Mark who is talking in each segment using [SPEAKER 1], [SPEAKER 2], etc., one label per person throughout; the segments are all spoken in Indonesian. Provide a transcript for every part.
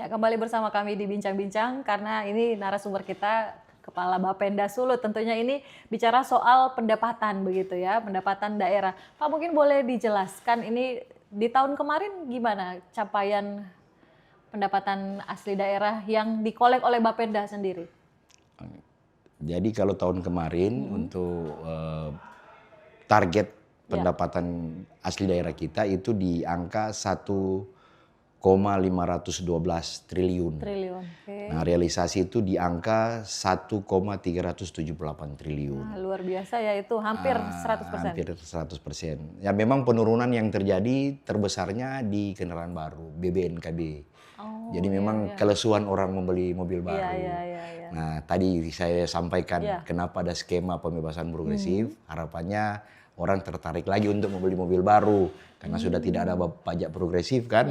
[SPEAKER 1] kembali bersama kami di Bincang-Bincang karena ini narasumber kita Kepala Bapenda Sulut. Tentunya ini bicara soal pendapatan begitu ya, pendapatan daerah. Pak mungkin boleh dijelaskan ini di tahun kemarin gimana capaian pendapatan asli daerah yang dikolek oleh Bapenda sendiri?
[SPEAKER 2] Jadi kalau tahun kemarin untuk target pendapatan asli daerah kita itu di angka 1,512 triliun.
[SPEAKER 1] Okay.
[SPEAKER 2] Nah, realisasi itu di angka 1,378 triliun.
[SPEAKER 1] Nah, luar biasa ya, itu hampir 100%.
[SPEAKER 2] Hampir 100%. Ya memang penurunan yang terjadi terbesarnya di kendaraan baru, BBNKB. Jadi memang kelesuan orang membeli mobil baru. Nah, tadi saya sampaikan kenapa ada skema pembebasan progresif, harapannya orang tertarik lagi untuk membeli mobil baru karena sudah tidak ada pajak progresif kan.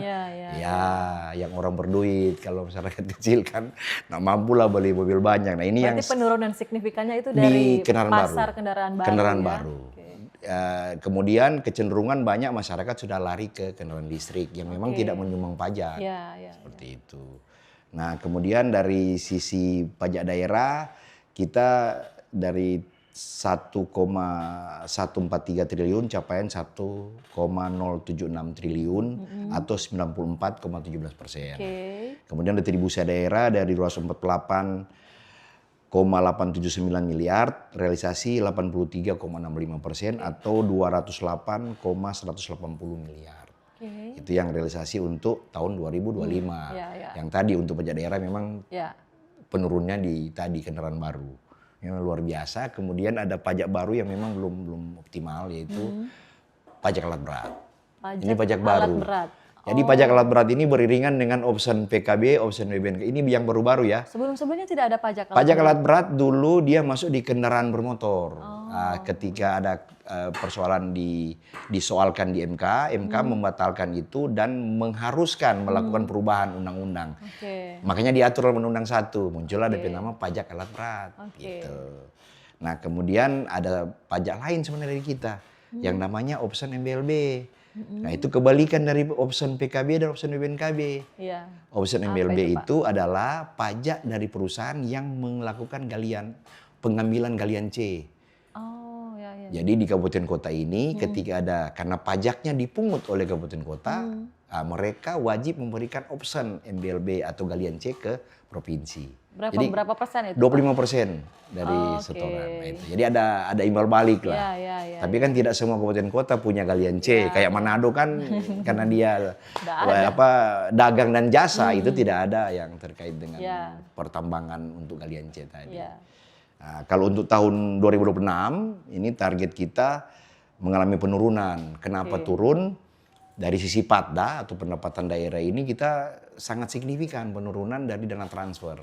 [SPEAKER 2] Yang orang berduit, kalau masyarakat kecil kan nggak mampu lah beli mobil banyak. Nah, ini
[SPEAKER 1] berarti
[SPEAKER 2] yang
[SPEAKER 1] penurunan signifikannya itu dari pasar
[SPEAKER 2] baru.
[SPEAKER 1] kendaraan
[SPEAKER 2] baru. Kemudian kecenderungan banyak masyarakat sudah lari ke kendaraan listrik yang memang tidak menyumbang pajak. Seperti itu. Nah, kemudian dari sisi pajak daerah kita dari 1,143 triliun capaian 1,076 triliun atau 94,17%. Kemudian retribusi daerah dari 248,879 miliar, realisasi 83,65% atau 208,180 miliar. Itu yang realisasi untuk tahun 2025. Yang tadi untuk pajak daerah memang penurunnya di tadi kendaraan baru. Memang luar biasa. Kemudian ada pajak baru yang memang belum optimal, yaitu pajak alat berat. Ini pajak baru. Jadi pajak alat berat ini beriringan dengan option PKB, option BBNK. Ini yang baru-baru ya.
[SPEAKER 1] Sebelum-sebelumnya tidak ada pajak alat berat.
[SPEAKER 2] Pajak alat berat dulu dia masuk di kendaraan bermotor. Ketika ada persoalan disoalkan di MK membatalkan itu dan mengharuskan melakukan perubahan undang-undang. Makanya diatur dalam Undang-Undang 1, muncullah DP nama pajak alat berat. Gitu. Nah, kemudian ada pajak lain sebenarnya dari kita yang namanya option MBLB. Nah, itu kebalikan dari option PKB dan option BBNKB. Option MBLB itu adalah pajak dari perusahaan yang melakukan pengambilan galian C. Jadi di kabupaten kota ini ketika karena pajaknya dipungut oleh kabupaten kota, mereka wajib memberikan option MBLB atau galian C ke provinsi.
[SPEAKER 1] Berapa persen itu?
[SPEAKER 2] 25% dari setoran. Nah, itu. Jadi ada imbal balik lah. Tapi kan tidak semua kabupaten kota punya galian C. Kayak Manado kan karena dia dagang dan jasa itu tidak ada yang terkait dengan pertambangan untuk galian C tadi. Nah, kalau untuk tahun 2026 ini target kita mengalami penurunan. Kenapa turun? Dari sisi PATDA atau pendapatan daerah ini kita sangat signifikan penurunan dari dana transfer.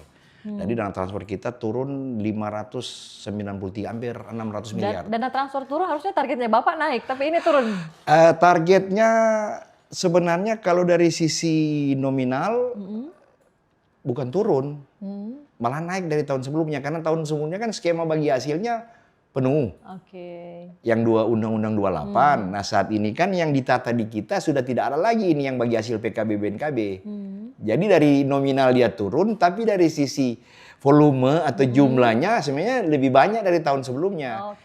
[SPEAKER 2] Jadi dana transfer kita turun 593, hampir 600 miliar.
[SPEAKER 1] Dana transfer turun harusnya targetnya Bapak naik, tapi ini turun.
[SPEAKER 2] Targetnya sebenarnya kalau dari sisi nominal bukan turun. Malah naik dari tahun sebelumnya, karena tahun sebelumnya kan skema bagi hasilnya penuh. Yang Undang-Undang 28. Nah, saat ini kan yang ditata di kita sudah tidak ada lagi ini yang bagi hasil PKB BNKB. Jadi dari nominal dia turun, tapi dari sisi volume atau jumlahnya sebenarnya lebih banyak dari tahun sebelumnya.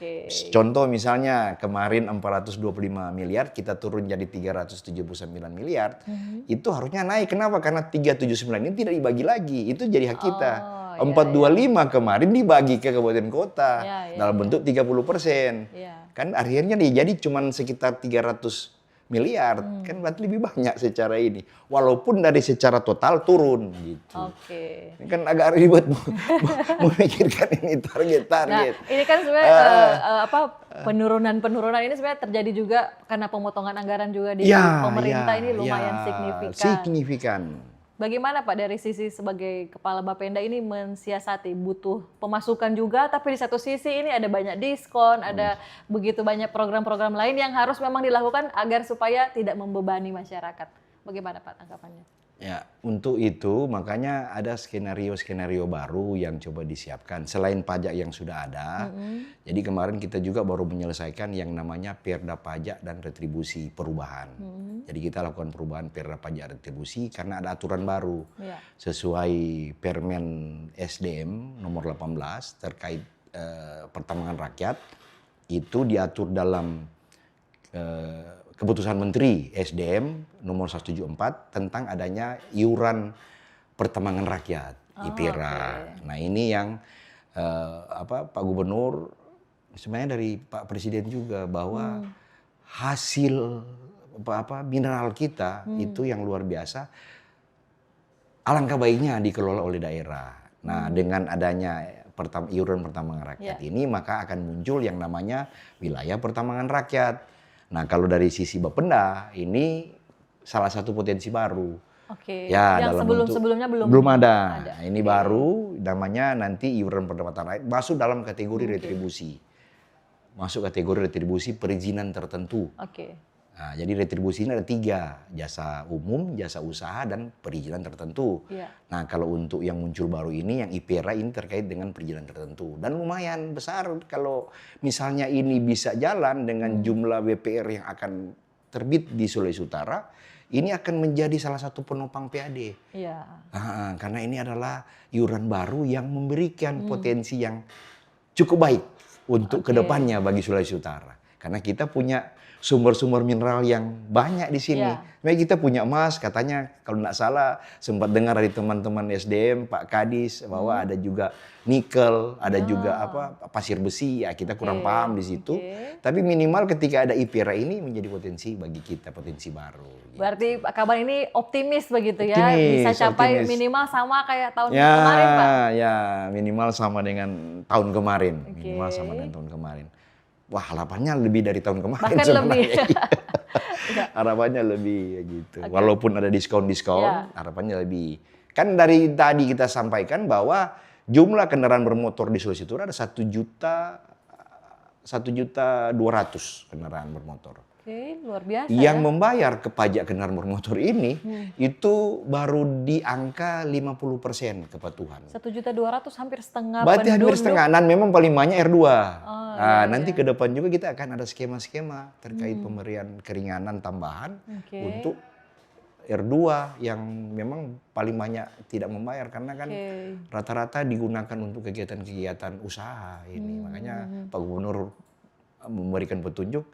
[SPEAKER 2] Contoh misalnya kemarin 425 miliar kita turun jadi 379 miliar. Itu harusnya naik. Kenapa? Karena 379 ini tidak dibagi lagi. Itu jadi hak kita. 425 kemarin dibagi ke kabupaten kota dalam bentuk 30%. Kan akhirnya jadi cuma sekitar 300 miliar. Kan berarti lebih banyak secara ini. Walaupun dari secara total turun gitu. Ini kan agak ribet memikirkan ini target-target.
[SPEAKER 1] Nah, ini kan sebenarnya penurunan ini sebenarnya terjadi juga karena pemotongan anggaran juga di pemerintah ini lumayan
[SPEAKER 2] signifikan.
[SPEAKER 1] Bagaimana Pak dari sisi sebagai Kepala Bapenda ini mensiasati, butuh pemasukan juga, tapi di satu sisi ini ada banyak diskon, ada begitu banyak program-program lain yang harus memang dilakukan agar supaya tidak membebani masyarakat. Bagaimana Pak tanggapannya?
[SPEAKER 2] Ya, untuk itu makanya ada skenario-skenario baru yang coba disiapkan selain pajak yang sudah ada. Jadi kemarin kita juga baru menyelesaikan yang namanya Perda Pajak dan Retribusi Perubahan. Jadi kita lakukan perubahan Perda Pajak Retribusi karena ada aturan baru sesuai Permen SDM nomor 18 terkait pertambangan rakyat. Itu diatur dalam keputusan Menteri SDM nomor 174 tentang adanya iuran pertambangan rakyat IPERA. Nah ini yang Pak Gubernur sebenarnya dari Pak Presiden juga bahwa hasil mineral kita itu yang luar biasa. Alangkah baiknya dikelola oleh daerah. Nah dengan adanya iuran pertambangan rakyat ini maka akan muncul yang namanya wilayah pertambangan rakyat. Nah kalau dari sisi Bapenda ini salah satu potensi baru. Ya, yang
[SPEAKER 1] sebelumnya
[SPEAKER 2] belum ada. Nah, ini baru namanya nanti iuran pendapatan rakyat masuk dalam kategori retribusi. Masuk kategori retribusi perizinan tertentu. Nah, jadi retribusi ini ada 3, jasa umum, jasa usaha, dan perizinan tertentu. Nah kalau untuk yang muncul baru ini, yang IPERA ini terkait dengan perizinan tertentu. Dan lumayan besar kalau misalnya ini bisa jalan dengan jumlah WPR yang akan terbit di Sulawesi Utara, ini akan menjadi salah satu penopang PAD. Karena ini adalah iuran baru yang memberikan potensi yang cukup baik untuk kedepannya bagi Sulawesi Utara. Karena kita punya sumber-sumber mineral yang banyak di sini. Kita punya emas, katanya kalau nggak salah sempat dengar dari teman-teman SDM, Pak Kadis bahwa ada juga nikel, ada juga pasir besi. Ya kita kurang paham di situ. Tapi minimal ketika ada IPERA ini menjadi potensi bagi kita, potensi baru.
[SPEAKER 1] Berarti Pak Kaban ini optimis begitu ya, bisa capai minimal sama kayak tahun kemarin Pak?
[SPEAKER 2] Ya minimal sama dengan tahun kemarin. Minimal sama dengan tahun kemarin. Wah harapannya lebih dari tahun kemarin.
[SPEAKER 1] Bahkan lebih.
[SPEAKER 2] Harapannya lebih gitu. Walaupun ada diskon-diskon, harapannya lebih. Kan dari tadi kita sampaikan bahwa jumlah kendaraan bermotor di Sulawesi Utara ada 1.200.000 kendaraan bermotor.
[SPEAKER 1] Luar biasa.
[SPEAKER 2] Yang membayar ke pajak kendaraan bermotor ini itu baru di angka 50% kepatuhan.
[SPEAKER 1] 1.200.000 hampir setengah.
[SPEAKER 2] Berarti hampir setengah. Dan memang paling banyak R2. Nanti ke depan juga kita akan ada skema-skema terkait pemberian keringanan tambahan untuk R2 yang memang paling banyak tidak membayar karena kan rata-rata digunakan untuk kegiatan-kegiatan usaha ini. Makanya Pak Gubernur memberikan petunjuk,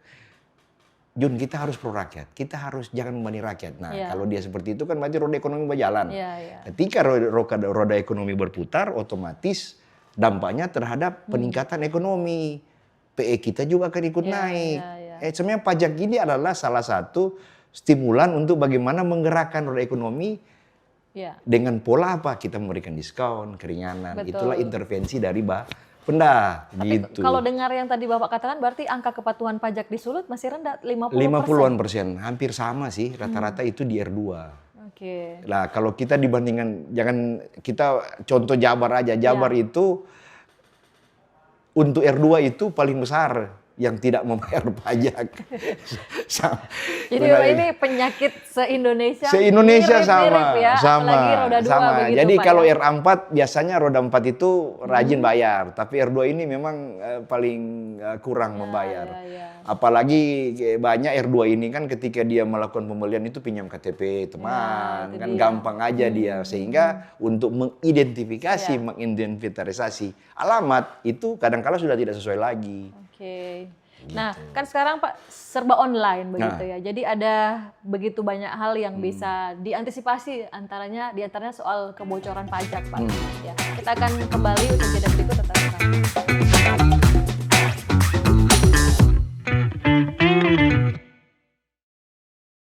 [SPEAKER 2] Jun, kita harus pro rakyat, kita harus jangan membebani rakyat. Nah, kalau dia seperti itu kan berarti roda ekonomi berjalan. Ketika roda ekonomi berputar, otomatis dampaknya terhadap peningkatan ekonomi. PE kita juga akan ikut naik. Sebenarnya pajak ini adalah salah satu stimulan untuk bagaimana menggerakkan roda ekonomi dengan pola apa? Kita memberikan diskon, keringanan. Itulah intervensi dari Bapenda.
[SPEAKER 1] Tapi kalau dengar yang tadi Bapak katakan berarti angka kepatuhan pajak di Sulut masih rendah, 50%.
[SPEAKER 2] 50%, hampir sama sih, rata-rata itu di R2. Nah, kalau kita dibandingkan, jangan kita contoh Jabar aja. Jabar itu untuk R2 itu paling besar yang tidak membayar pajak.
[SPEAKER 1] Jadi ini penyakit se-Indonesia.
[SPEAKER 2] Se-Indonesia
[SPEAKER 1] sama,
[SPEAKER 2] ya?
[SPEAKER 1] Apalagi roda 2
[SPEAKER 2] sama.
[SPEAKER 1] begitu,
[SPEAKER 2] jadi
[SPEAKER 1] Pak,
[SPEAKER 2] kalau R4 biasanya roda 4 itu rajin bayar, tapi R2 ini memang paling kurang membayar. Apalagi banyak R2 ini kan ketika dia melakukan pembelian itu pinjam KTP teman, kan gampang aja dia. Sehingga untuk mengidentifikasi, menginventarisasi alamat itu kadang-kala sudah tidak sesuai lagi.
[SPEAKER 1] Nah, kan sekarang Pak serba online begitu ya. Jadi ada begitu banyak hal yang bisa diantisipasi, diantaranya soal kebocoran pajak Pak. Kita akan kembali untuk jeda berikut tetap bersama.